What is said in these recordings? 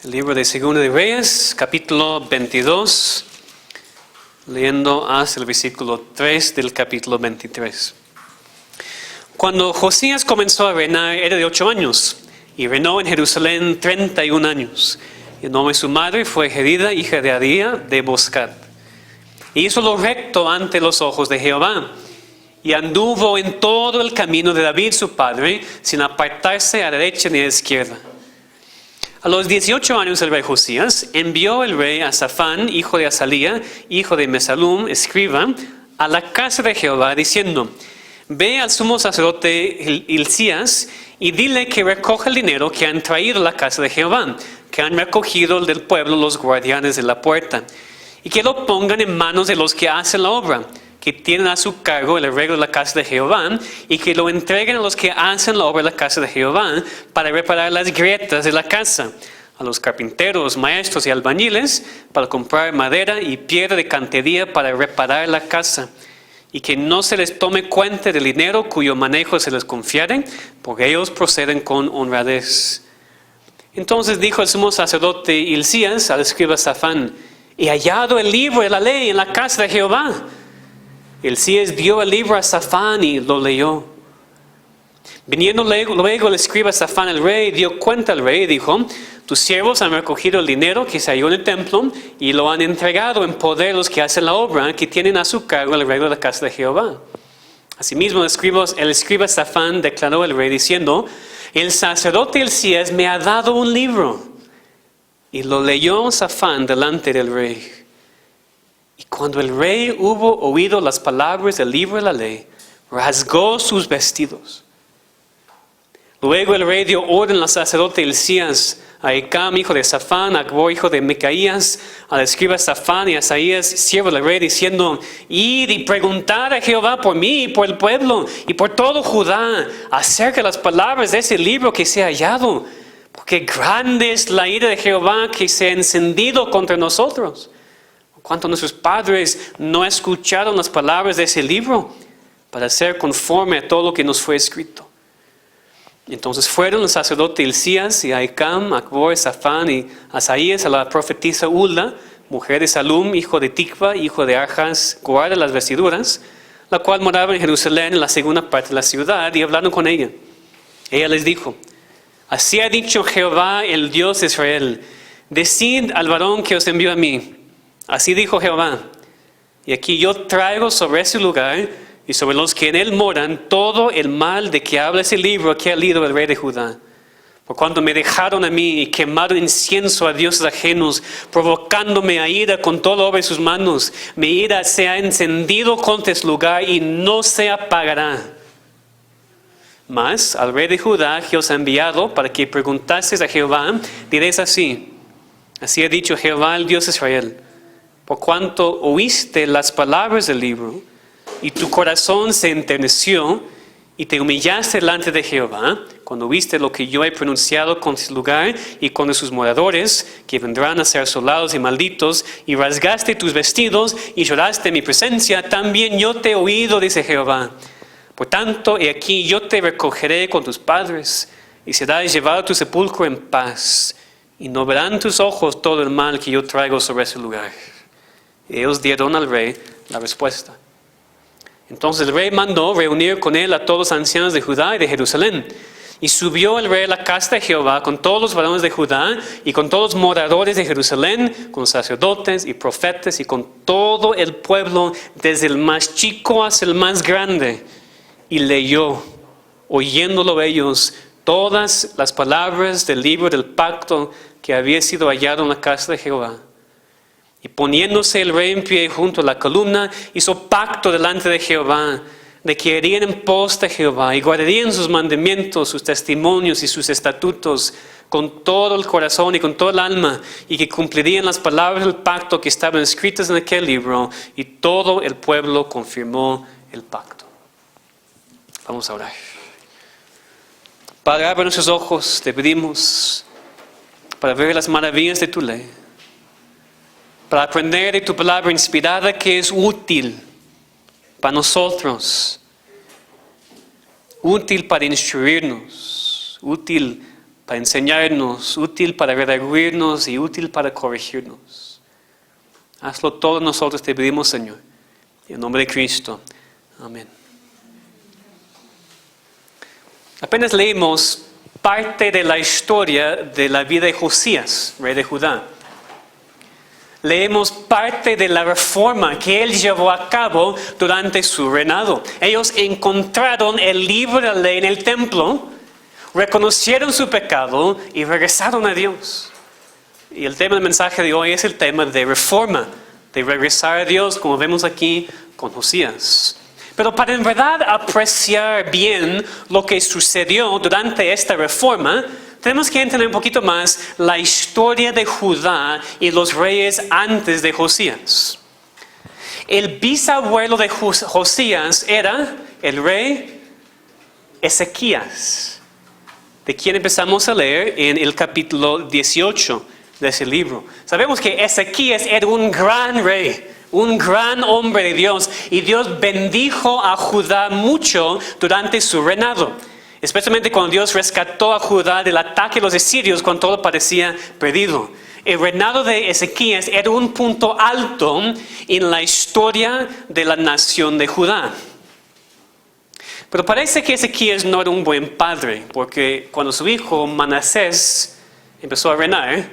El libro de Segunda de Reyes, capítulo 22, leyendo hasta el versículo 3 del capítulo 23. Cuando Josías comenzó a reinar era de 8 años y reinó en Jerusalén 31 años. El nombre de su madre fue Jerida, hija de Adía de Boscat. Y hizo lo recto ante los ojos de Jehová y anduvo en todo el camino de David su padre sin apartarse a la derecha ni a la izquierda. A los 18 años el rey Josías envió el rey a Safán, hijo de Azalía, hijo de Mesalum, escriba, a la casa de Jehová, diciendo: Ve al sumo sacerdote Hilcías y dile que recoja el dinero que han traído a la casa de Jehová, que han recogido del pueblo los guardianes de la puerta, y que lo pongan en manos de los que hacen la obra, que tienen a su cargo el arreglo de la casa de Jehová, y que lo entreguen a los que hacen la obra de la casa de Jehová, para reparar las grietas de la casa, a los carpinteros, maestros y albañiles, para comprar madera y piedra de cantería para reparar la casa, y que no se les tome cuenta del dinero cuyo manejo se les confiere, porque ellos proceden con honradez. Entonces dijo el sumo sacerdote Hilcías al escriba Safán: He hallado el libro de la ley en la casa de Jehová. Hilcías dio el libro a Safán y lo leyó. Viniendo luego el escriba Safán al rey, dio cuenta al rey y dijo: Tus siervos han recogido el dinero que se halló en el templo y lo han entregado en poder de los que hacen la obra, que tienen a su cargo el arreglo de la casa de Jehová. Asimismo el escriba Safán declaró al rey diciendo: El sacerdote Hilcías me ha dado un libro. Y lo leyó Safán delante del rey. Y cuando el rey hubo oído las palabras del libro de la ley, rasgó sus vestidos. Luego el rey dio orden al sacerdote Hilcías, a Ahicam, hijo de Safán, a Acbor, hijo de Micaías, al escriba Safán y a Asaías, siervo del rey, diciendo: Id y preguntad a Jehová por mí y por el pueblo y por todo Judá acerca de las palabras de ese libro que se ha hallado, porque grande es la ira de Jehová que se ha encendido contra nosotros. ¿Cuánto nuestros padres no escucharon las palabras de ese libro para ser conforme a todo lo que nos fue escrito? Entonces fueron el sacerdote Hilcías y Ahicam, Acbor, Safán y Asaías a la profetisa Hulda, mujer de Salum, hijo de Tikva, hijo de Arjas, guarda las vestiduras, la cual moraba en Jerusalén, en la segunda parte de la ciudad, y hablaron con ella. Ella les dijo: Así ha dicho Jehová, el Dios de Israel: Decid al varón que os envió a mí. Así dijo Jehová: Y aquí yo traigo sobre ese lugar y sobre los que en él moran todo el mal de que habla ese libro que ha leído el rey de Judá. Por cuanto me dejaron a mí y quemaron incienso a dioses ajenos, provocándome a ira con todo obra de sus manos, mi ira se ha encendido contra ese lugar y no se apagará. Mas al rey de Judá que os ha enviado para que preguntases a Jehová, diréis así: Así ha dicho Jehová, el Dios de Israel: Por cuanto oíste las palabras del libro, y tu corazón se enterneció, y te humillaste delante de Jehová, cuando viste lo que yo he pronunciado con este lugar y con sus moradores, que vendrán a ser asolados y malditos, y rasgaste tus vestidos, y lloraste en mi presencia, también yo te he oído, dice Jehová. Por tanto, he aquí yo te recogeré con tus padres, y serás llevado a tu sepulcro en paz, y no verán tus ojos todo el mal que yo traigo sobre ese lugar. Y ellos dieron al rey la respuesta. Entonces el rey mandó reunir con él a todos los ancianos de Judá y de Jerusalén. Y subió el rey a la casa de Jehová con todos los varones de Judá y con todos los moradores de Jerusalén, con los sacerdotes y profetas y con todo el pueblo, desde el más chico hasta el más grande. Y leyó, oyéndolo ellos, todas las palabras del libro del pacto que había sido hallado en la casa de Jehová. Y poniéndose el rey en pie junto a la columna, hizo pacto delante de Jehová, de que irían en pos de Jehová y guardarían sus mandamientos, sus testimonios y sus estatutos con todo el corazón y con todo el alma, y que cumplirían las palabras del pacto que estaban escritas en aquel libro, y todo el pueblo confirmó el pacto. Vamos a orar. Padre, abre nuestros ojos, te pedimos, para ver las maravillas de tu ley, para aprender de tu palabra inspirada que es útil para nosotros, útil para instruirnos, útil para enseñarnos, útil para redarguirnos y útil para corregirnos. Hazlo todos nosotros, te pedimos, Señor. En el nombre de Cristo. Amén. Apenas leímos parte de la historia de la vida de Josías, rey de Judá. Leemos parte de la reforma que él llevó a cabo durante su reinado. Ellos encontraron el libro de la ley en el templo, reconocieron su pecado y regresaron a Dios. Y el tema del mensaje de hoy es el tema de reforma, de regresar a Dios, como vemos aquí con Josías. Pero para en verdad apreciar bien lo que sucedió durante esta reforma, tenemos que entender un poquito más la historia de Judá y los reyes antes de Josías. El bisabuelo de Josías era el rey Ezequías, de quien empezamos a leer en el capítulo 18 de ese libro. Sabemos que Ezequías era un gran rey, un gran hombre de Dios, y Dios bendijo a Judá mucho durante su reinado. Especialmente cuando Dios rescató a Judá del ataque de los asirios cuando todo parecía perdido. El reinado de Ezequías era un punto alto en la historia de la nación de Judá. Pero parece que Ezequías no era un buen padre, porque cuando su hijo Manasés empezó a reinar,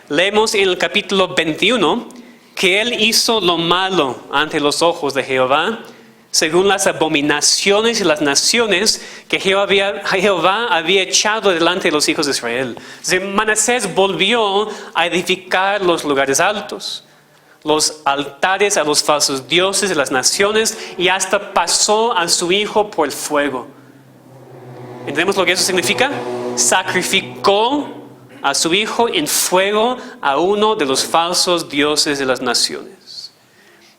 leemos en el capítulo 21 que él hizo lo malo ante los ojos de Jehová, según las abominaciones y las naciones que Jehová había echado delante de los hijos de Israel. Manasés volvió a edificar los lugares altos, los altares a los falsos dioses de las naciones, y hasta pasó a su hijo por el fuego. ¿Entendemos lo que eso significa? Sacrificó a su hijo en fuego a uno de los falsos dioses de las naciones.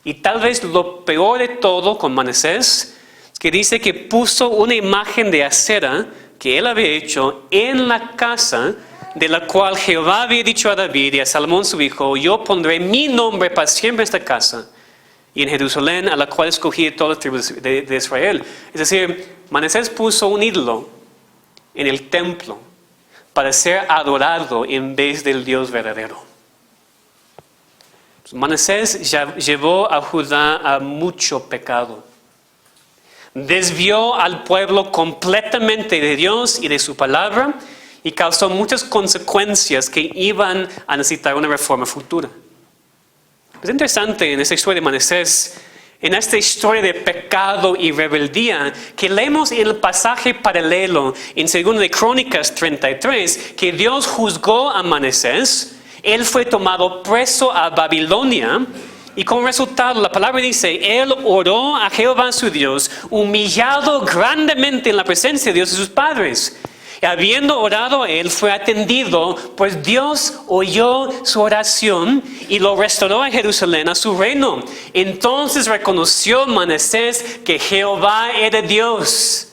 Y tal vez lo peor de todo con Manasés es que dice que puso una imagen de acera que él había hecho en la casa de la cual Jehová había dicho a David y a Salomón su hijo: yo pondré mi nombre para siempre en esta casa y en Jerusalén, a la cual escogí de todas las tribus de Israel. Es decir, Manasés puso un ídolo en el templo para ser adorado en vez del Dios verdadero. Manasés llevó a Judá a mucho pecado. Desvió al pueblo completamente de Dios y de su palabra y causó muchas consecuencias que iban a necesitar una reforma futura. Es interesante en esta historia de Manasés, en esta historia de pecado y rebeldía, que leemos en el pasaje paralelo en 2 de Crónicas 33, que Dios juzgó a Manasés. Él fue tomado preso a Babilonia y como resultado la palabra dice, él oró a Jehová su Dios, humillado grandemente en la presencia de Dios y sus padres. Y habiendo orado, él fue atendido, pues Dios oyó su oración y lo restauró a Jerusalén, a su reino. Entonces reconoció Manasés que Jehová era Dios.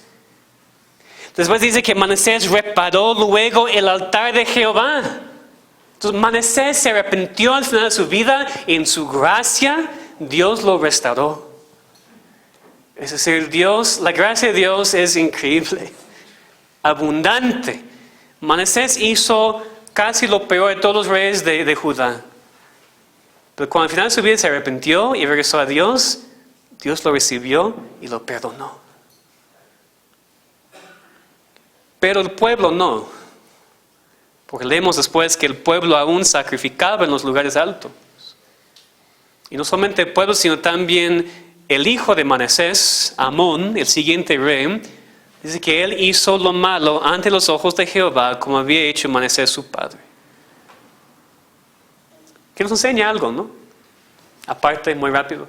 Después dice que Manasés reparó luego el altar de Jehová. Entonces Manasés se arrepintió al final de su vida y en su gracia Dios lo restauró. Es decir, la gracia de Dios es increíble, abundante. Manasés hizo casi lo peor de todos los reyes de Judá. Pero cuando al final de su vida se arrepintió y regresó a Dios, Dios lo recibió y lo perdonó. Pero el pueblo no. Porque leemos después que el pueblo aún sacrificaba en los lugares altos. Y no solamente el pueblo, sino también el hijo de Manasés, Amón, el siguiente rey, dice que él hizo lo malo ante los ojos de Jehová, como había hecho Manasés su padre. Que nos enseña algo, ¿no? Aparte, muy rápido.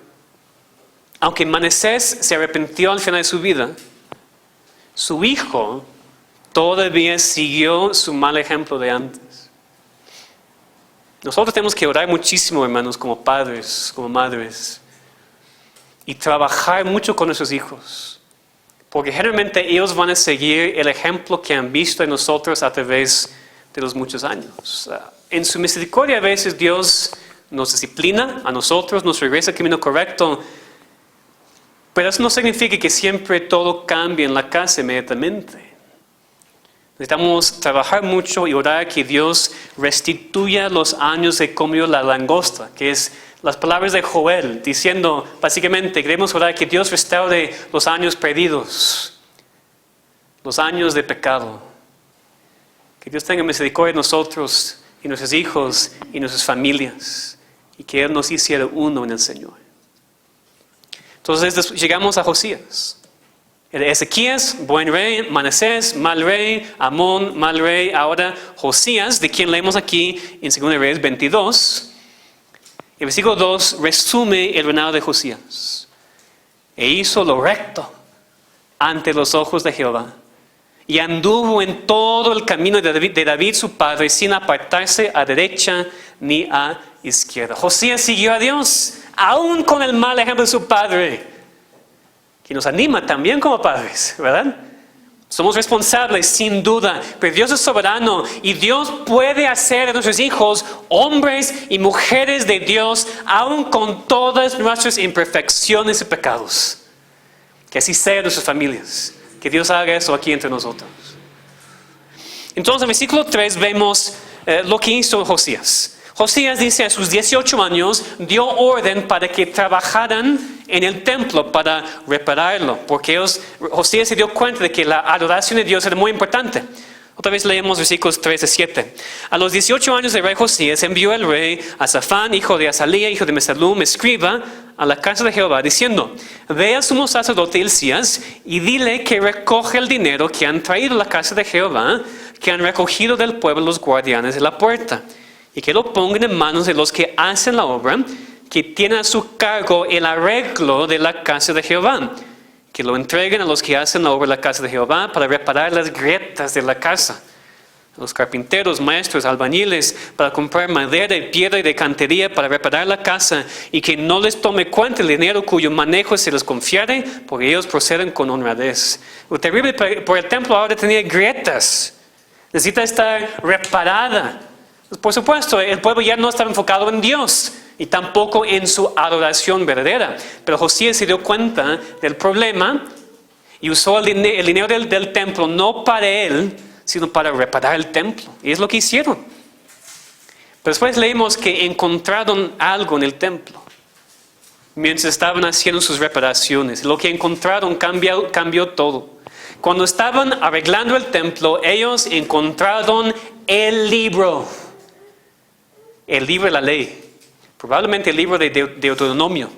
Aunque Manasés se arrepintió al final de su vida, su hijo todavía siguió su mal ejemplo de antes. Nosotros tenemos que orar muchísimo, hermanos, como padres, como madres, y trabajar mucho con nuestros hijos, porque generalmente ellos van a seguir el ejemplo que han visto en nosotros a través de los muchos años. En su misericordia a veces Dios nos disciplina a nosotros, nos regresa al camino correcto, pero eso no significa que siempre todo cambie en la casa inmediatamente. Necesitamos trabajar mucho y orar que Dios restituya los años que comió la langosta, que es las palabras de Joel, diciendo, básicamente, queremos orar que Dios restaure los años perdidos, los años de pecado. Que Dios tenga misericordia de nosotros y nuestros hijos y nuestras familias, y que Él nos hiciera uno en el Señor. Entonces llegamos a Josías. Ezequías, buen rey; Manasés, mal rey; Amón, mal rey. Ahora Josías, de quien leemos aquí en 2 Reyes 22. El versículo 2 resume el reinado de Josías. E hizo lo recto ante los ojos de Jehová, y anduvo en todo el camino de David su padre, sin apartarse a derecha ni a izquierda. Josías siguió a Dios, aún con el mal ejemplo de su padre, que nos anima también como padres, ¿verdad? Somos responsables, sin duda, pero Dios es soberano y Dios puede hacer de nuestros hijos hombres y mujeres de Dios, aún con todas nuestras imperfecciones y pecados. Que así sea en nuestras familias. Que Dios haga eso aquí entre nosotros. Entonces, en el versículo 3 vemos lo que hizo Josías. Josías dice, a sus 18 años dio orden para que trabajaran en el templo para repararlo, porque Josías se dio cuenta de que la adoración de Dios era muy importante. Otra vez leemos versículos 3 a 7. A los 18 años del rey Josías envió el rey a Safán, hijo de Azalía, hijo de Mesalum, escriba, a la casa de Jehová, diciendo, ve al sumo sacerdote Hilcías y dile que recoge el dinero que han traído a la casa de Jehová, que han recogido del pueblo los guardianes de la puerta, y que lo pongan en manos de los que hacen la obra, que tienen a su cargo el arreglo de la casa de Jehová, que lo entreguen a los que hacen la obra de la casa de Jehová para reparar las grietas de la casa, los carpinteros, maestros, albañiles, para comprar madera y piedra y de cantería para reparar la casa, y que no les tome cuenta el dinero cuyo manejo se les confiere, porque ellos proceden con honradez. Lo terrible por el templo ahora tenía grietas, necesita estar reparada. Por supuesto, el pueblo ya no estaba enfocado en Dios y tampoco en su adoración verdadera. Pero Josías se dio cuenta del problema y usó el dinero del templo no para él, sino para reparar el templo. Y es lo que hicieron. Pero después leemos que encontraron algo en el templo mientras estaban haciendo sus reparaciones. Lo que encontraron cambió todo. Cuando estaban arreglando el templo, ellos encontraron el libro. El libro de la ley, probablemente el libro de Deuteronomio.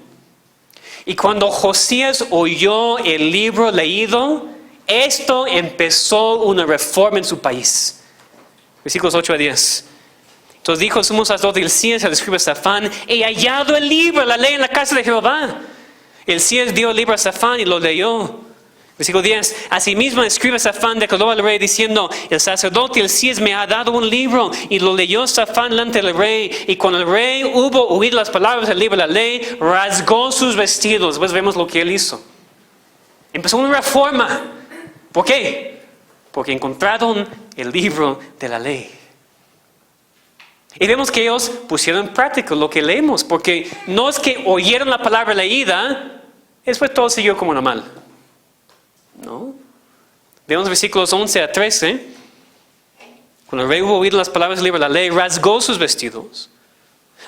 Y cuando Josías oyó el libro leído, esto empezó una reforma en su país. Versículos 8 a 10. Entonces dijo el sumo sacerdote Hilcías al escriba Safán, he hallado el libro de la ley en la casa de Jehová. Hilcías dio el libro a Safán y lo leyó. Versículo 10. Asimismo el escriba Safán declaró al rey diciendo, el sacerdote Hilcías me ha dado un libro, y lo leyó Safán delante del rey. Y cuando el rey hubo oído las palabras del libro de la ley, rasgó sus vestidos. Pues vemos lo que él hizo. Empezó una reforma. ¿Por qué? Porque encontraron el libro de la ley. Y vemos que ellos pusieron en práctica lo que leemos, porque no es que oyeron la palabra leída, después todo siguió como normal. No. Vemos versículos 11 a 13. Cuando el rey hubo oído las palabras del libro de la ley, rasgó sus vestidos.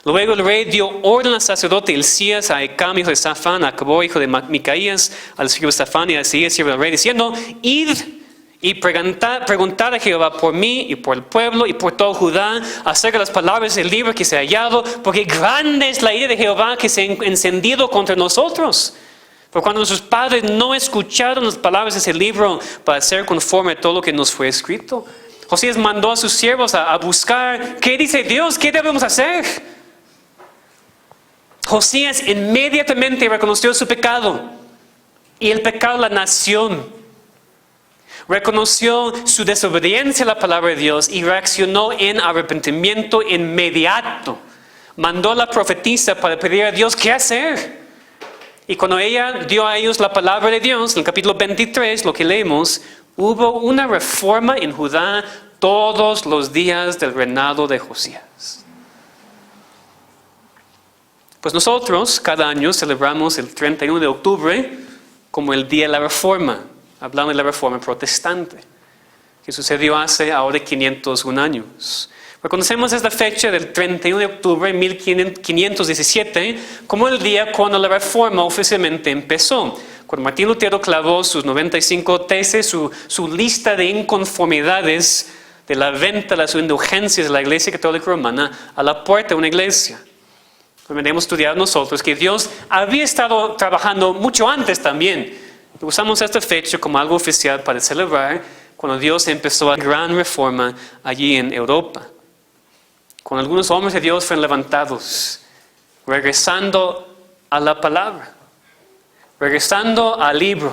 Luego el rey dio orden al sacerdote Hilcías, a Ecam, hijo de Safán, a Acbor, hijo de Micaías, al escriba Safán y a Asías, siervo del rey, diciendo, id y preguntad a Jehová por mí y por el pueblo y por todo Judá acerca de las palabras del libro que se ha hallado, porque grande es la ira de Jehová que se ha encendido contra nosotros. Pero cuando nuestros padres no escucharon las palabras de ese libro para ser conforme a todo lo que nos fue escrito, Josías mandó a sus siervos a buscar, ¿qué dice Dios? ¿Qué debemos hacer? Josías inmediatamente reconoció su pecado y el pecado de la nación. Reconoció su desobediencia a la palabra de Dios y reaccionó en arrepentimiento inmediato. Mandó a la profetisa para pedir a Dios qué hacer. Y cuando ella dio a ellos la palabra de Dios, en el capítulo 23, lo que leemos, hubo una reforma en Judá todos los días del reinado de Josías. Pues nosotros cada año celebramos el 31 de octubre como el Día de la Reforma, hablando de la Reforma protestante. que sucedió hace ahora 501 años. Reconocemos esta fecha del 31 de octubre de 1517 como el día cuando la Reforma oficialmente empezó. Cuando Martín Lutero clavó sus 95 tesis, su lista de inconformidades de la venta de las indulgencias de la Iglesia Católica Romana a la puerta de una iglesia. Debemos estudiar nosotros que Dios había estado trabajando mucho antes también. Usamos esta fecha como algo oficial para celebrar cuando Dios empezó la gran reforma allí en Europa. Cuando algunos hombres de Dios fueron levantados, regresando a la palabra, regresando al libro.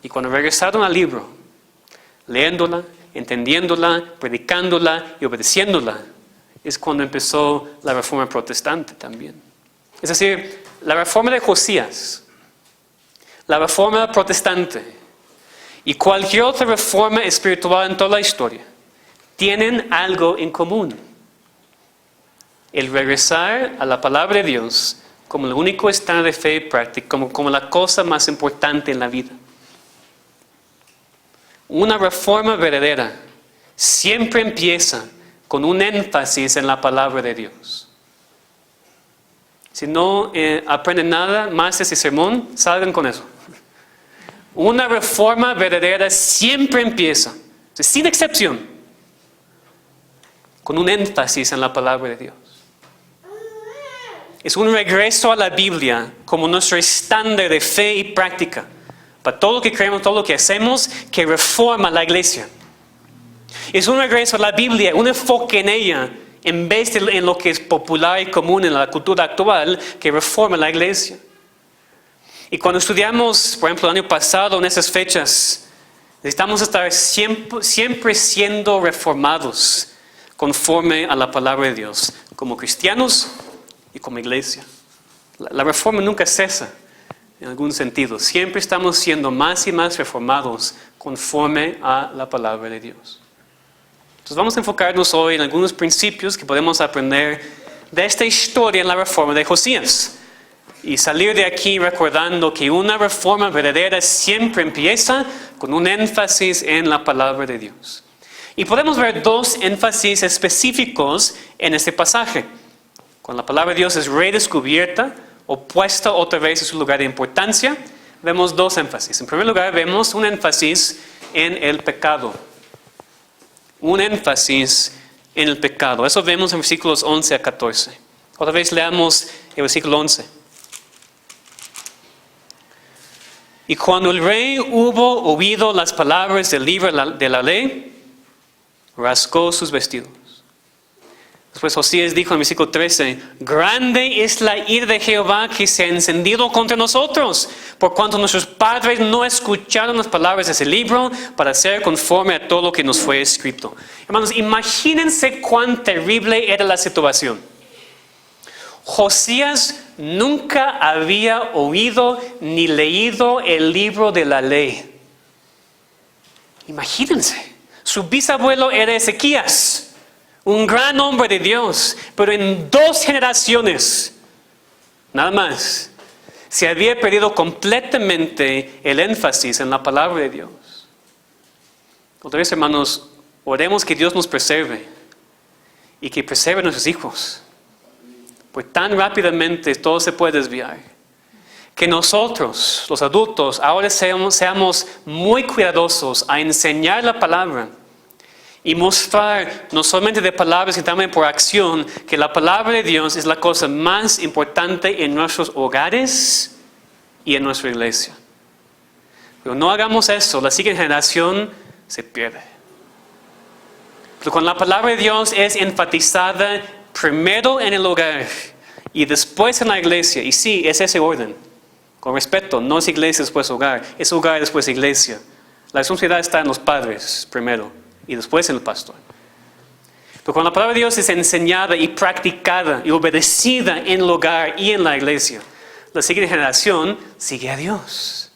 Y cuando regresaron al libro, leyéndola, entendiéndola, predicándola y obedeciéndola, es cuando empezó la reforma protestante también. Es decir, la reforma de Josías, la reforma protestante y cualquier otra reforma espiritual en toda la historia tienen algo en común. El regresar a la palabra de Dios como el único estándar de fe y práctica, como la cosa más importante en la vida. Una reforma verdadera siempre empieza con un énfasis en la palabra de Dios. Si no aprenden nada más de ese sermón, salgan con eso. Una reforma verdadera siempre empieza, sin excepción, con un énfasis en la palabra de Dios. Es un regreso a la Biblia como nuestro estándar de fe y práctica para todo lo que creemos, todo lo que hacemos, que reforma la iglesia. Es un regreso a la Biblia, un enfoque en ella, en vez de en lo que es popular y común en la cultura actual, que reforma la iglesia. Y cuando estudiamos, por ejemplo, el año pasado, en esas fechas, necesitamos estar siempre siendo reformados conforme a la palabra de Dios, como cristianos y como iglesia. La reforma nunca cesa en algún sentido. Siempre estamos siendo más y más reformados conforme a la palabra de Dios. Entonces vamos a enfocarnos hoy en algunos principios que podemos aprender de esta historia en la reforma de Josías. Y salir de aquí recordando que una reforma verdadera siempre empieza con un énfasis en la palabra de Dios. Y podemos ver dos énfasis específicos en este pasaje. Cuando la palabra de Dios es redescubierta o puesta otra vez en su lugar de importancia, vemos dos énfasis. En primer lugar, vemos un énfasis en el pecado. Un énfasis en el pecado. Eso vemos en versículos 11 a 14. Otra vez leamos el versículo 11. Y cuando el rey hubo oído las palabras del libro de la ley, rasgó sus vestidos. Después Josías dijo en el versículo 13, grande es la ira de Jehová que se ha encendido contra nosotros, por cuanto nuestros padres no escucharon las palabras de ese libro para hacer conforme a todo lo que nos fue escrito. Hermanos, imagínense cuán terrible era la situación. Josías nunca había oído ni leído el libro de la ley. Imagínense, su bisabuelo era Ezequías, un gran hombre de Dios, pero en 2 generaciones, nada más, se había perdido completamente el énfasis en la palabra de Dios. Otra vez, hermanos, oremos que Dios nos preserve y que preserve a nuestros hijos. Pues tan rápidamente todo se puede desviar. Que nosotros, los adultos, ahora seamos muy cuidadosos a enseñar la palabra y mostrar, no solamente de palabras, sino también por acción, que la palabra de Dios es la cosa más importante en nuestros hogares y en nuestra iglesia. Pero no hagamos eso, la siguiente generación se pierde. Pero cuando la palabra de Dios es enfatizada primero en el hogar y después en la iglesia, y sí, es ese orden, con respeto, no es iglesia después hogar, es hogar después iglesia. La responsabilidad está en los padres primero y después en el pastor. Pero cuando la palabra de Dios es enseñada y practicada y obedecida en el hogar y en la iglesia, la siguiente generación sigue a Dios.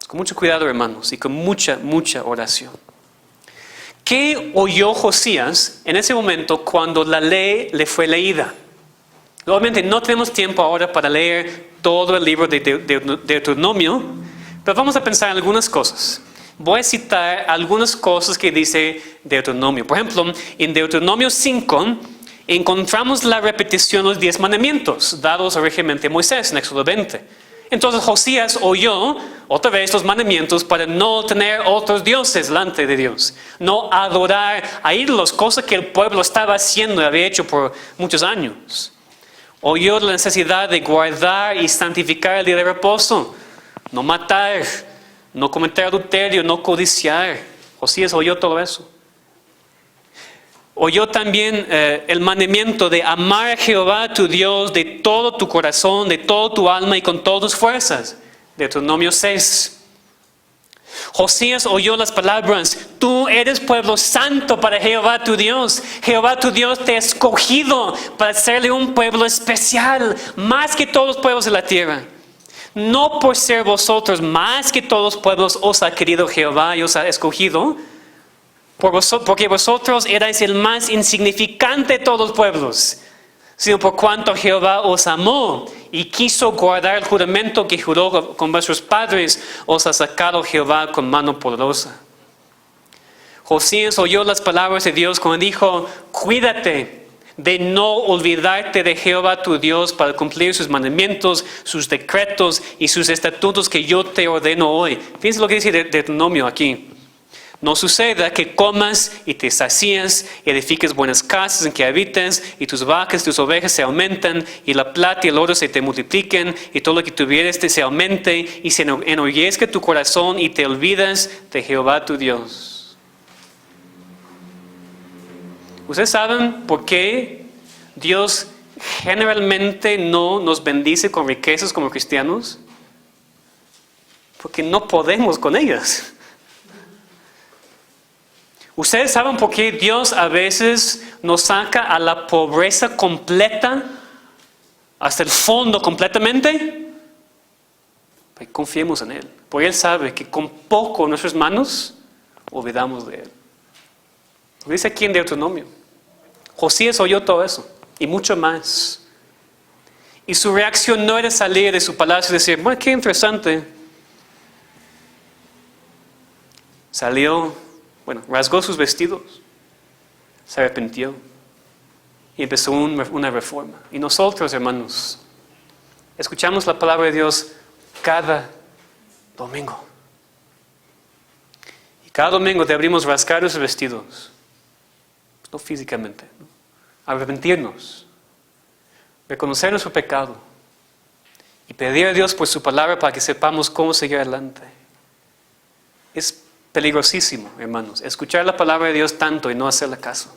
Con mucho cuidado, hermanos, y con mucha oración. ¿Qué oyó Josías en ese momento cuando la ley le fue leída? Obviamente no tenemos tiempo ahora para leer todo el libro de Deuteronomio, pero vamos a pensar en algunas cosas. voy a citar algunas cosas que dice Deuteronomio. Por ejemplo, en Deuteronomio 5 encontramos la repetición de los 10 mandamientos dados originalmente a Moisés en Éxodo 20. Entonces Josías oyó otra vez los mandamientos para no tener otros dioses delante de Dios, no adorar a ídolos, cosa que el pueblo estaba haciendo y había hecho por muchos años. Oyó la necesidad de guardar y santificar el día de reposo, no matar, no cometer adulterio, no codiciar. Josías oyó todo eso. Oyó también el mandamiento de amar a Jehová tu Dios de todo tu corazón, de toda tu alma y con todas tus fuerzas. Deuteronomio 6. Josías oyó las palabras: tú eres pueblo santo para Jehová tu Dios. Jehová tu Dios te ha escogido para serle un pueblo especial, más que todos los pueblos de la tierra. No por ser vosotros más que todos los pueblos os ha querido Jehová y os ha escogido, porque vosotros erais el más insignificante de todos los pueblos, sino por cuanto Jehová os amó y quiso guardar el juramento que juró con vuestros padres, os ha sacado Jehová con mano poderosa. Josías oyó las palabras de Dios cuando dijo: cuídate de no olvidarte de Jehová tu Dios para cumplir sus mandamientos, sus decretos y sus estatutos que yo te ordeno hoy. Fíjense lo que dice Deuteronomio aquí. No suceda que comas y te sacías, y edifiques buenas casas en que habites, y tus vacas y tus ovejas se aumenten, y la plata y el oro se te multipliquen, y todo lo que tuvieres te se aumente, y se enorgullezca tu corazón, y te olvidas de Jehová tu Dios. ¿Ustedes saben por qué Dios generalmente no nos bendice con riquezas como cristianos? Porque no podemos con ellas. ¿Ustedes saben por qué Dios a veces nos saca a la pobreza completa, hasta el fondo completamente? Porque confiemos en Él. Porque Él sabe que con poco en nuestras manos olvidamos de Él. Lo dice aquí en Deuteronomio. Josías oyó todo eso y mucho más. Y su reacción no era salir de su palacio y decir: bueno, qué interesante. Salió. Rasgó sus vestidos, se arrepintió y empezó una reforma. Y nosotros, hermanos, escuchamos la palabra de Dios cada domingo. Y cada domingo debemos rasgar los vestidos, no físicamente, ¿no? Arrepentirnos, reconocer nuestro pecado y pedir a Dios por su palabra para que sepamos cómo seguir adelante. Es peligrosísimo, hermanos, escuchar la palabra de Dios tanto y no hacerle caso.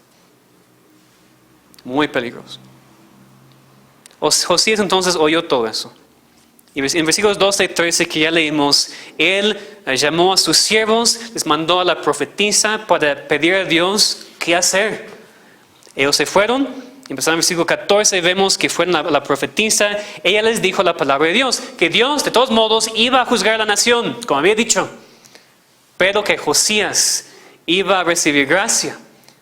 Muy peligroso. Josías entonces oyó todo eso. Y en versículos 12 y 13 que ya leímos, él llamó a sus siervos, les mandó a la profetisa para pedir a Dios qué hacer. Ellos se fueron, empezando en el versículo 14 y vemos que fue la profetisa. Ella les dijo la palabra de Dios, que Dios de todos modos iba a juzgar a la nación, como había dicho, pero que Josías iba a recibir gracia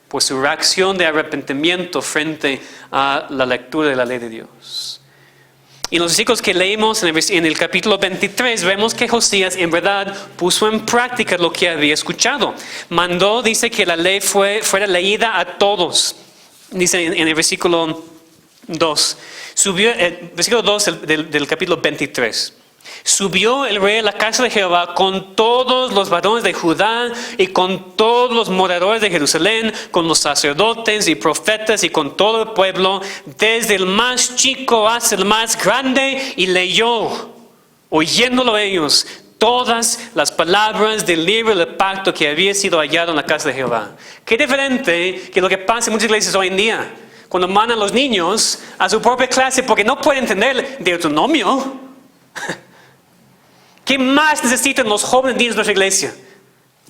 por su reacción de arrepentimiento frente a la lectura de la ley de Dios. Y en los versículos que leímos en el capítulo 23 vemos que Josías en verdad puso en práctica lo que había escuchado. Mandó, dice, que la ley fuera leída a todos. Dice en el versículo 2, versículo 2 del capítulo 23. Subió el rey a la casa de Jehová con todos los varones de Judá y con todos los moradores de Jerusalén, con los sacerdotes y profetas y con todo el pueblo, desde el más chico hasta el más grande, y leyó, oyéndolo ellos, todas las palabras del libro del pacto que había sido hallado en la casa de Jehová. Qué diferente que lo que pasa en muchas iglesias hoy en día, cuando mandan a los niños a su propia clase porque no pueden entender Deuteronomio. ¿Qué más necesitan los jóvenes niños de nuestra iglesia?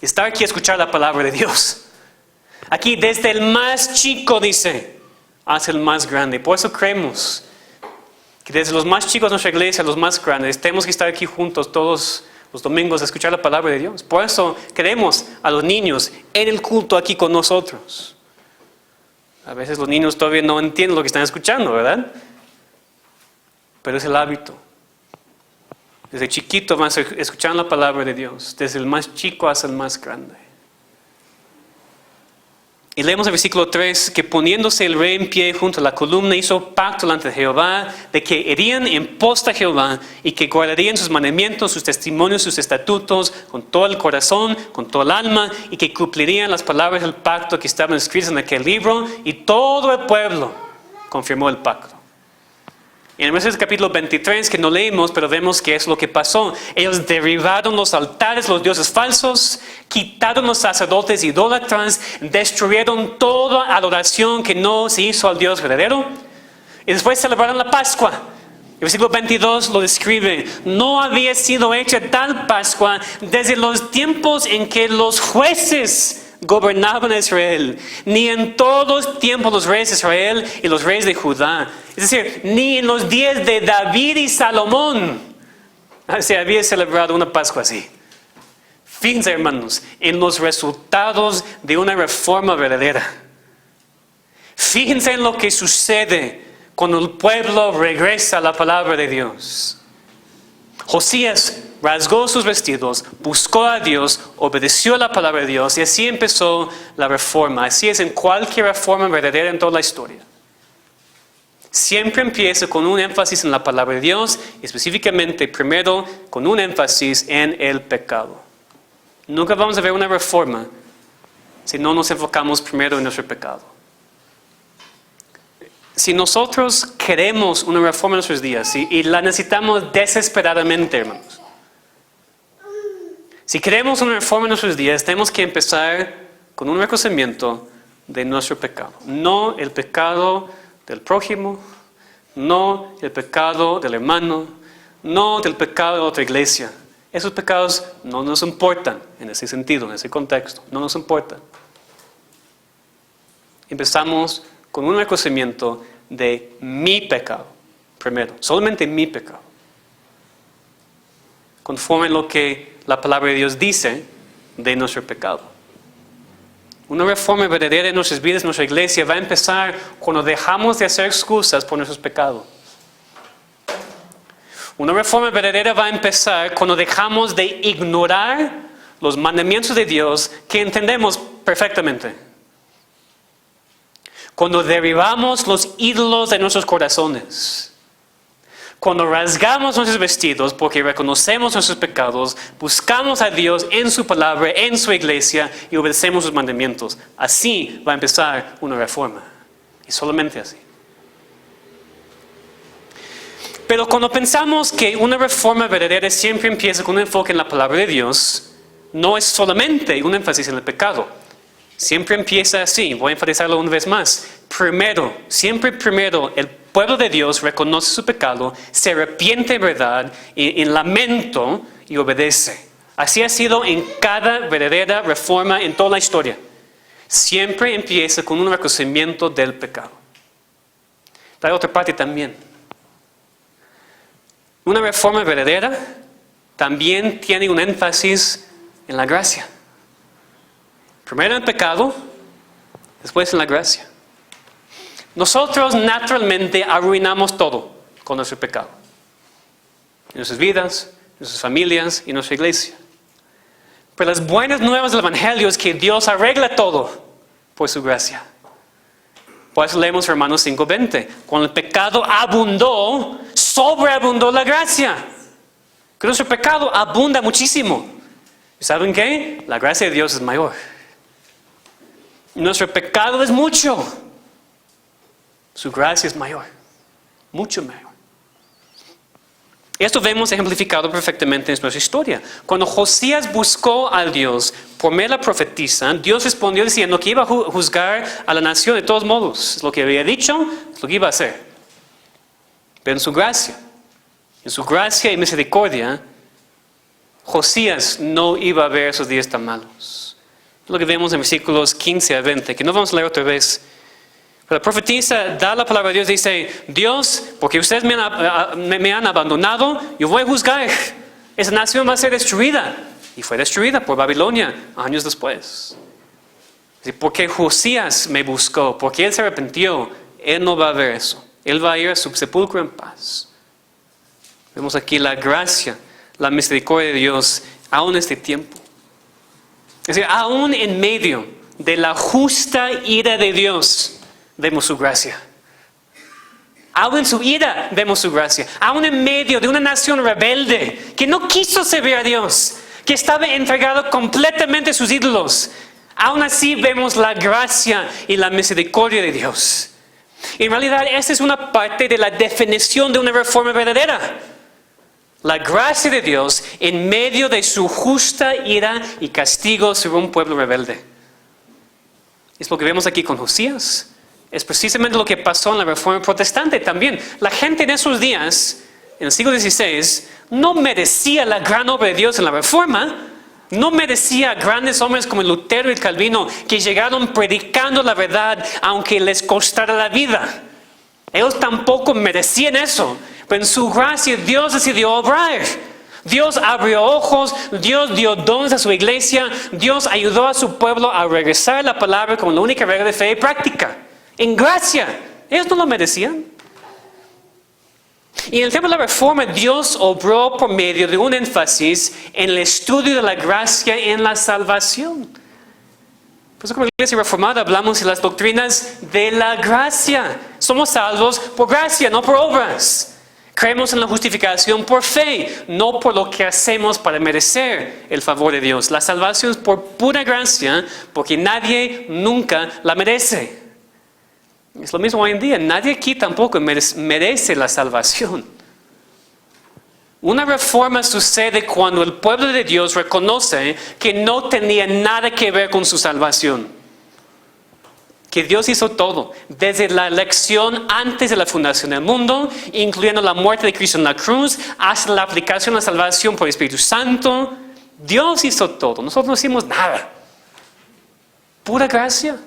Estar aquí a escuchar la palabra de Dios. Aquí desde el más chico, dice, hasta el más grande. Por eso creemos que desde los más chicos de nuestra iglesia a los más grandes tenemos que estar aquí juntos todos los domingos a escuchar la palabra de Dios. Por eso queremos a los niños en el culto aquí con nosotros. A veces los niños todavía no entienden lo que están escuchando, ¿verdad? Pero es el hábito. Desde chiquito van escuchando la palabra de Dios, desde el más chico hasta el más grande. Y leemos el versículo 3, que poniéndose el rey en pie junto a la columna, hizo pacto delante de Jehová, de que irían en pos de Jehová, y que guardarían sus mandamientos, sus testimonios, sus estatutos, con todo el corazón, con todo el alma, y que cumplirían las palabras del pacto que estaban escritas en aquel libro, y todo el pueblo confirmó el pacto. Y en el capítulo 23, que no leímos, pero vemos que es lo que pasó. Ellos derribaron los altares, los dioses falsos, quitaron los sacerdotes idólatras, destruyeron toda adoración que no se hizo al Dios verdadero. Y después celebraron la Pascua. El versículo 22 lo describe. No había sido hecha tal Pascua desde los tiempos en que los jueces gobernaban a Israel, ni en todos los tiempos los reyes de Israel y los reyes de Judá. Es decir, ni en los días de David y Salomón se había celebrado una Pascua así. Fíjense, hermanos, en los resultados de una reforma verdadera. Fíjense en lo que sucede cuando el pueblo regresa a la palabra de Dios. Josías rasgó sus vestidos, buscó a Dios, obedeció a la palabra de Dios y así empezó la reforma. Así es en cualquier reforma verdadera en toda la historia. Siempre empieza con un énfasis en la palabra de Dios, específicamente primero con un énfasis en el pecado. Nunca vamos a ver una reforma si no nos enfocamos primero en nuestro pecado. Si nosotros queremos una reforma en nuestros días y la necesitamos desesperadamente, hermanos. Si queremos una reforma en nuestros días, tenemos que empezar con un reconocimiento de nuestro pecado. No el pecado del prójimo, no el pecado del hermano, no del pecado de otra iglesia. Esos pecados no nos importan en ese sentido, en ese contexto. No nos importan. Empezamos con un reconocimiento de mi pecado, primero, solamente mi pecado. Conforme a lo que la palabra de Dios dice de nuestro pecado. Una reforma verdadera en nuestras vidas, en nuestra iglesia, va a empezar cuando dejamos de hacer excusas por nuestros pecados. Una reforma verdadera va a empezar cuando dejamos de ignorar los mandamientos de Dios que entendemos perfectamente. Cuando derribamos los ídolos de nuestros corazones. Cuando rasgamos nuestros vestidos porque reconocemos nuestros pecados, buscamos a Dios en su palabra, en su iglesia y obedecemos sus mandamientos. Así va a empezar una reforma. Y solamente así. Pero cuando pensamos que una reforma verdadera siempre empieza con un enfoque en la palabra de Dios, no es solamente un énfasis en el pecado. Siempre empieza así, voy a enfatizarlo una vez más. Siempre primero, el pueblo de Dios reconoce su pecado, se arrepiente en verdad, en lamento y obedece. Así ha sido en cada verdadera reforma en toda la historia. Siempre empieza con un reconocimiento del pecado. Pero hay otra parte también. Una reforma verdadera también tiene un énfasis en la gracia. Primero en el pecado, después en la gracia. Nosotros naturalmente arruinamos todo con nuestro pecado. En nuestras vidas, en nuestras familias y en nuestra iglesia. Pero las buenas nuevas del Evangelio es que Dios arregla todo por su gracia. Por eso leemos Romanos 5:20. Cuando el pecado abundó, sobreabundó la gracia. Que nuestro pecado abunda muchísimo. ¿Y saben qué? La gracia de Dios es mayor. Nuestro pecado es mucho. Su gracia es mayor. Mucho mayor. Esto vemos ejemplificado perfectamente en nuestra historia. Cuando Josías buscó a Dios por medio de la profetisa, Dios respondió diciendo que iba a juzgar a la nación de todos modos. Es lo que había dicho, es lo que iba a hacer. Pero en su gracia y misericordia, Josías no iba a ver esos días tan malos. Es lo que vemos en versículos 15 a 20, que no vamos a leer otra vez. Pero la profetisa da la palabra de Dios y dice, Dios, porque ustedes me han abandonado, yo voy a juzgar. Esa nación va a ser destruida. Y fue destruida por Babilonia años después. Porque Josías me buscó, porque él se arrepintió, él no va a ver eso. Él va a ir a su sepulcro en paz. Vemos aquí la gracia la misericordia de Dios aún en este tiempo. Es decir, aún en medio de la justa ira de Dios, vemos su gracia. Aún en su ira vemos su gracia. Aún en medio de una nación rebelde que no quiso servir a Dios, que estaba entregado completamente a sus ídolos. Aún así vemos la gracia y la misericordia de Dios. En realidad, esta es una parte de la definición de una reforma verdadera. La gracia de Dios en medio de su justa ira y castigo sobre un pueblo rebelde. Es lo que vemos aquí con Josías. Es precisamente lo que pasó en la Reforma Protestante también. La gente en esos días, en el siglo XVI, no merecía la gran obra de Dios en la Reforma. No merecía grandes hombres como Lutero y Calvino que llegaron predicando la verdad aunque les costara la vida. Ellos tampoco merecían eso. Pero en su gracia Dios decidió obrar. Dios abrió ojos, Dios dio dones a su iglesia, Dios ayudó a su pueblo a regresar a la palabra como la única regla de fe y práctica. En gracia. Ellos no lo merecían. Y en el tema de la reforma, Dios obró por medio de un énfasis en el estudio de la gracia en la salvación. Por eso como iglesia reformada hablamos de las doctrinas de la gracia. Somos salvos por gracia, no por obras. Creemos en la justificación por fe, no por lo que hacemos para merecer el favor de Dios. La salvación es por pura gracia, porque nadie nunca la merece. Es lo mismo hoy en día. Nadie aquí tampoco merece la salvación. Una reforma sucede cuando el pueblo de Dios reconoce que no tenía nada que ver con su salvación. Que Dios hizo todo, desde la elección antes de la fundación del mundo, incluyendo la muerte de Cristo en la cruz, hasta la aplicación de la salvación por el Espíritu Santo. Dios hizo todo. Nosotros no hicimos nada. Pura gracia.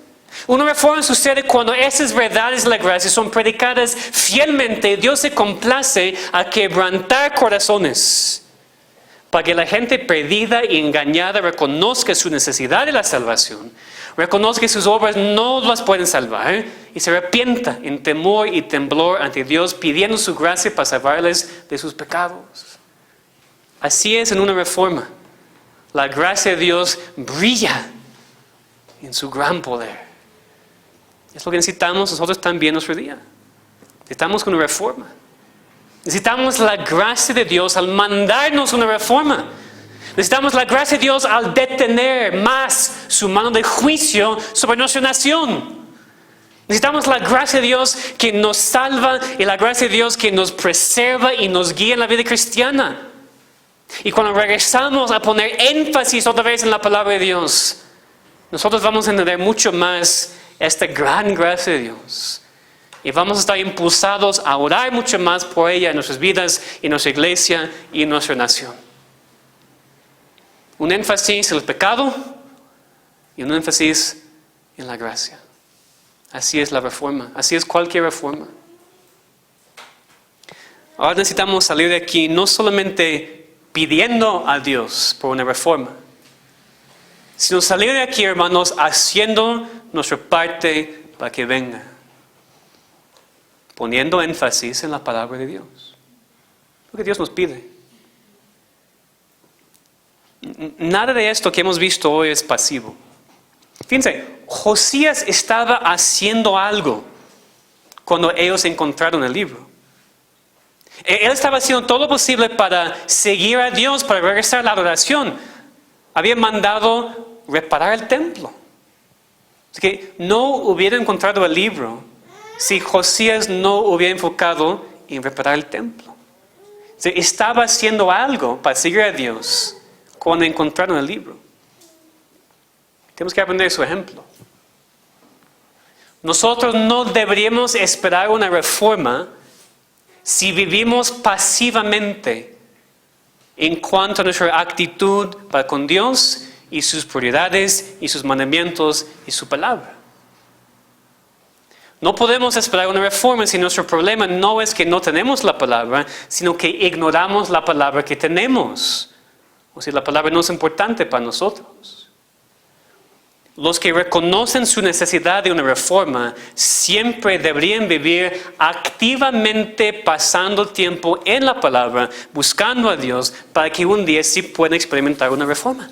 Una reforma sucede cuando esas verdades de la gracia son predicadas fielmente. Dios se complace a quebrantar corazones para que la gente perdida y engañada reconozca su necesidad de la salvación, reconozca que sus obras no las pueden salvar y se arrepienta en temor y temblor ante Dios pidiendo su gracia para salvarles de sus pecados. Así es en una reforma. La gracia de Dios brilla en su gran poder. Es lo que necesitamos nosotros también nuestro día. Necesitamos una reforma. Necesitamos la gracia de Dios al mandarnos una reforma. Necesitamos la gracia de Dios al detener más su mano de juicio sobre nuestra nación. Necesitamos la gracia de Dios que nos salva y la gracia de Dios que nos preserva y nos guía en la vida cristiana. Y cuando regresamos a poner énfasis otra vez en la palabra de Dios, nosotros vamos a entender mucho más esta gran gracia de Dios. Y vamos a estar impulsados a orar mucho más por ella en nuestras vidas, en nuestra iglesia y en nuestra nación. Un énfasis en el pecado y un énfasis en la gracia. Así es la reforma. Así es cualquier reforma. Ahora necesitamos salir de aquí no solamente pidiendo a Dios por una reforma, sino salir de aquí, hermanos, haciendo nuestra parte para que venga. Poniendo énfasis en la palabra de Dios. Lo que Dios nos pide. Nada de esto que hemos visto hoy es pasivo. Fíjense, Josías estaba haciendo algo cuando ellos encontraron el libro. Él estaba haciendo todo lo posible para seguir a Dios, para regresar a la adoración. Había mandado reparar el templo. Así que no hubiera encontrado el libro si Josías no hubiera enfocado en reparar el templo. O sea, estaba haciendo algo para seguir a Dios cuando encontraron el libro. Tenemos que aprender su ejemplo. Nosotros no deberíamos esperar una reforma si vivimos pasivamente en cuanto a nuestra actitud para con Dios y sus prioridades y sus mandamientos y su palabra. No podemos esperar una reforma si nuestro problema no es que no tenemos la palabra, sino que ignoramos la palabra que tenemos. O si la palabra no es importante para nosotros. los que reconocen su necesidad de una reforma siempre deberían vivir activamente pasando tiempo en la palabra, buscando a Dios para que un día sí puedan experimentar una reforma.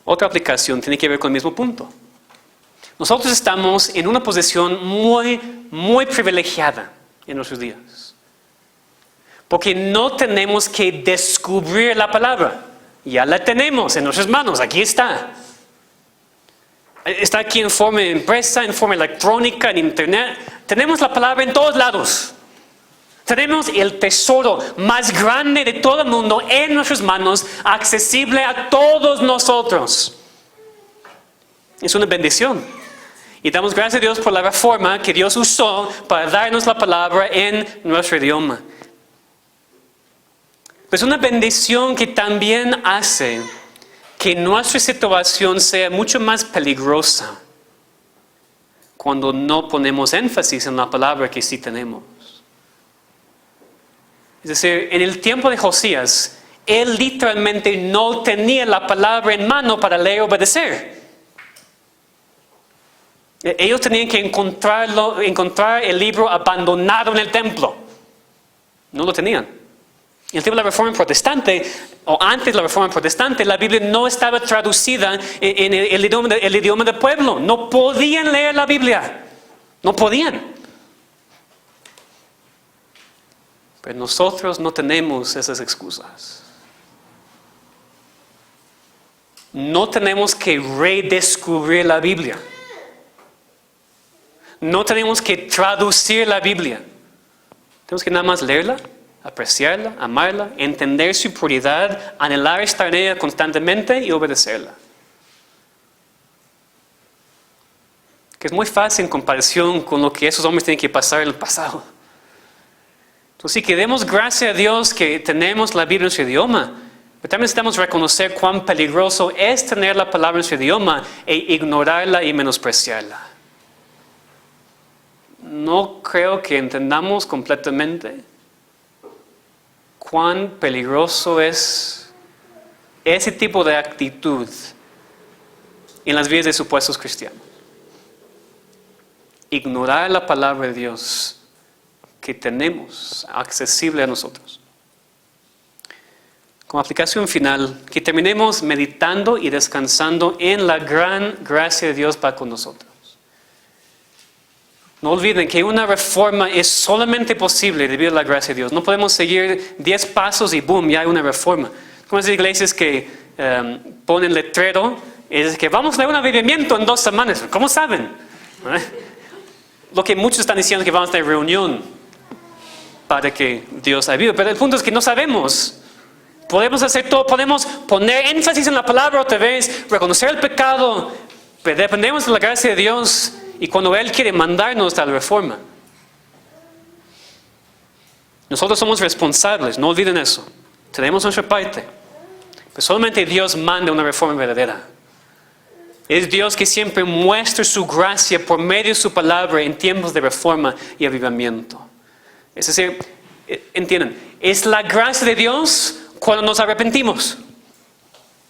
Otra aplicación tiene que ver con el mismo punto. Nosotros estamos en una posición muy privilegiada en nuestros días. Porque no tenemos que descubrir la palabra. Ya la tenemos en nuestras manos, aquí está. Está aquí en forma impresa, en forma electrónica, en internet. Tenemos la palabra en todos lados. Tenemos el tesoro más grande de todo el mundo en nuestras manos, accesible a todos nosotros. Es una bendición. Y damos gracias a Dios por la reforma que Dios usó para darnos la palabra en nuestro idioma. Es una bendición que también hace que nuestra situación sea mucho más peligrosa cuando no ponemos énfasis en la palabra que sí tenemos. Es decir, en el tiempo de Josías, él literalmente no tenía la palabra en mano para leer y obedecer. Ellos tenían que encontrar el libro abandonado en el templo. No lo tenían. En el tiempo de la Reforma Protestante, o antes de la Reforma Protestante, la Biblia no estaba traducida en el idioma del pueblo. No podían leer la Biblia. No podían. Pero nosotros no tenemos esas excusas. No tenemos que redescubrir la Biblia. No tenemos que traducir la Biblia. Tenemos que nada más leerla, apreciarla, amarla, entender su prioridad, anhelar estar en ella constantemente y obedecerla. Que es muy fácil en comparación con lo que esos hombres tienen que pasar en el pasado. Entonces, sí que demos gracias a Dios que tenemos la Biblia en su idioma, pero también necesitamos reconocer cuán peligroso es tener la palabra en su idioma e ignorarla y menospreciarla. No creo que entendamos completamente cuán peligroso es ese tipo de actitud en las vidas de supuestos cristianos. Ignorar la palabra de Dios que tenemos accesible a nosotros. Como aplicación final, que terminemos meditando y descansando en la gran gracia de Dios para con nosotros. No olviden que una reforma es solamente posible debido a la gracia de Dios. No podemos seguir 10 pasos y boom, ya hay una reforma. Como esas iglesias que ponen letrero, es que vamos a dar un avivamiento en 2 semanas. ¿Cómo saben? Lo que muchos están diciendo es que vamos a tener reunión para que Dios avive. Pero el punto es que no sabemos. Podemos hacer todo, podemos poner énfasis en la palabra otra vez, reconocer el pecado, pero dependemos de la gracia de Dios. Y cuando Él quiere mandarnos a la reforma, nosotros somos responsables, no olviden eso. Tenemos nuestra parte. Pero solamente Dios manda una reforma verdadera. Es Dios que siempre muestra su gracia por medio de su palabra en tiempos de reforma y avivamiento. Es decir, entienden, es la gracia de Dios cuando nos arrepentimos.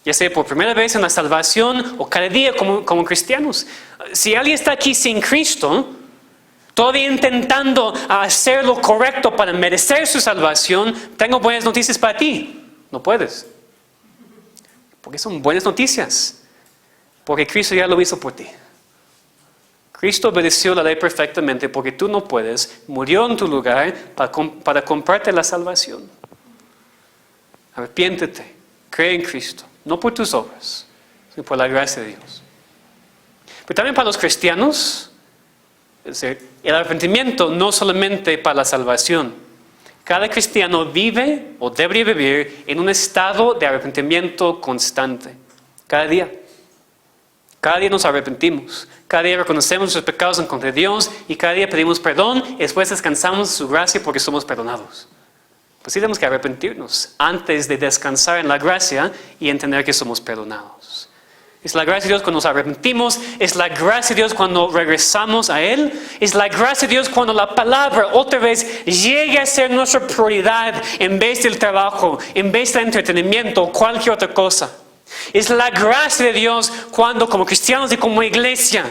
Ya sea por primera vez en la salvación o cada día como cristianos. Si alguien está aquí sin Cristo, todavía intentando hacer lo correcto para merecer su salvación, tengo buenas noticias para ti. No puedes. Porque son buenas noticias. Porque Cristo ya lo hizo por ti. Cristo obedeció la ley perfectamente porque tú no puedes. Murió en tu lugar para comprarte la salvación. Arrepiéntete. Cree en Cristo. No por tus obras, sino por la gracia de Dios. Pero también para los cristianos, es decir, el arrepentimiento no solamente para la salvación. Cada cristiano vive o debería vivir en un estado de arrepentimiento constante. Cada día. Cada día nos arrepentimos. Cada día reconocemos nuestros pecados en contra de Dios y cada día pedimos perdón y después descansamos de su gracia porque somos perdonados. Pues sí tenemos que arrepentirnos antes de descansar en la gracia y entender que somos perdonados. Es la gracia de Dios cuando nos arrepentimos, es la gracia de Dios cuando regresamos a Él, es la gracia de Dios cuando la palabra otra vez llegue a ser nuestra prioridad en vez del trabajo, en vez del entretenimiento o cualquier otra cosa. Es la gracia de Dios cuando como cristianos y como iglesia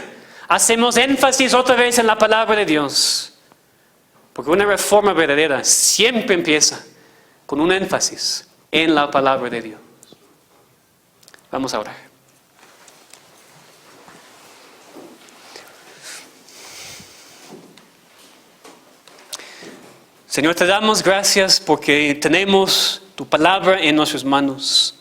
hacemos énfasis otra vez en la palabra de Dios. Porque una reforma verdadera siempre empieza con un énfasis en la palabra de Dios. Vamos a orar. Señor, te damos gracias porque tenemos tu palabra en nuestras manos.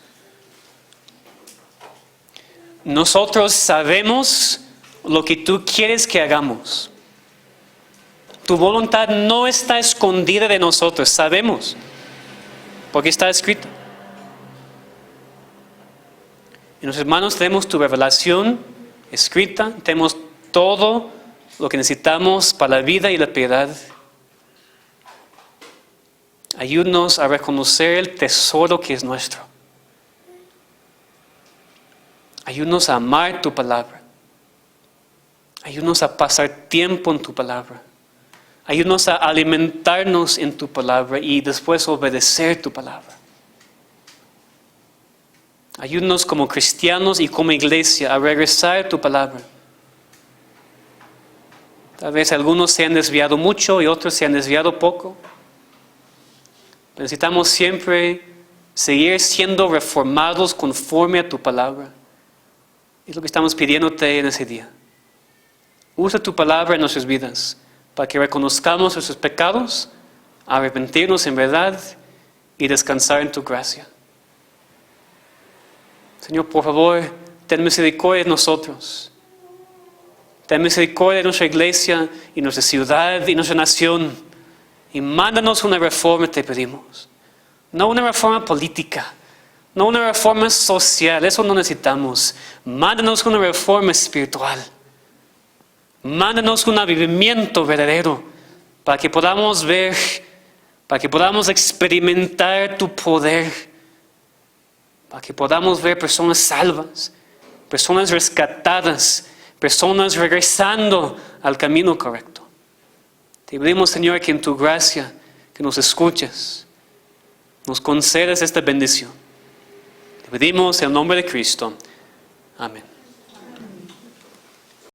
Nosotros sabemos lo que tú quieres que hagamos. Tu voluntad no está escondida de nosotros, sabemos, porque está escrito. En nuestras manos tenemos tu revelación escrita, tenemos todo lo que necesitamos para la vida y la piedad. Ayúdanos a reconocer el tesoro que es nuestro. Ayúdanos a amar tu palabra. Ayúdanos a pasar tiempo en tu palabra. Ayúdanos a alimentarnos en tu palabra y después obedecer tu palabra. Ayúdanos como cristianos y como iglesia a regresar a tu palabra. Tal vez algunos se han desviado mucho y otros se han desviado poco. Necesitamos siempre seguir siendo reformados conforme a tu palabra. Es lo que estamos pidiéndote en ese día. Usa tu palabra en nuestras vidas para que reconozcamos nuestros pecados, arrepentirnos en verdad y descansar en tu gracia. Señor, por favor, ten misericordia de nosotros. Ten misericordia de nuestra iglesia y nuestra ciudad y nuestra nación. Y mándanos una reforma, te pedimos. No una reforma política, no una reforma social, eso no necesitamos. Mándanos una reforma espiritual. Mándanos un avivamiento verdadero para que podamos ver, para que podamos experimentar tu poder, para que podamos ver personas salvas, personas rescatadas, personas regresando al camino correcto. Te pedimos, Señor, que en tu gracia, que nos escuches, nos concedas esta bendición. Te pedimos en el nombre de Cristo. Amén.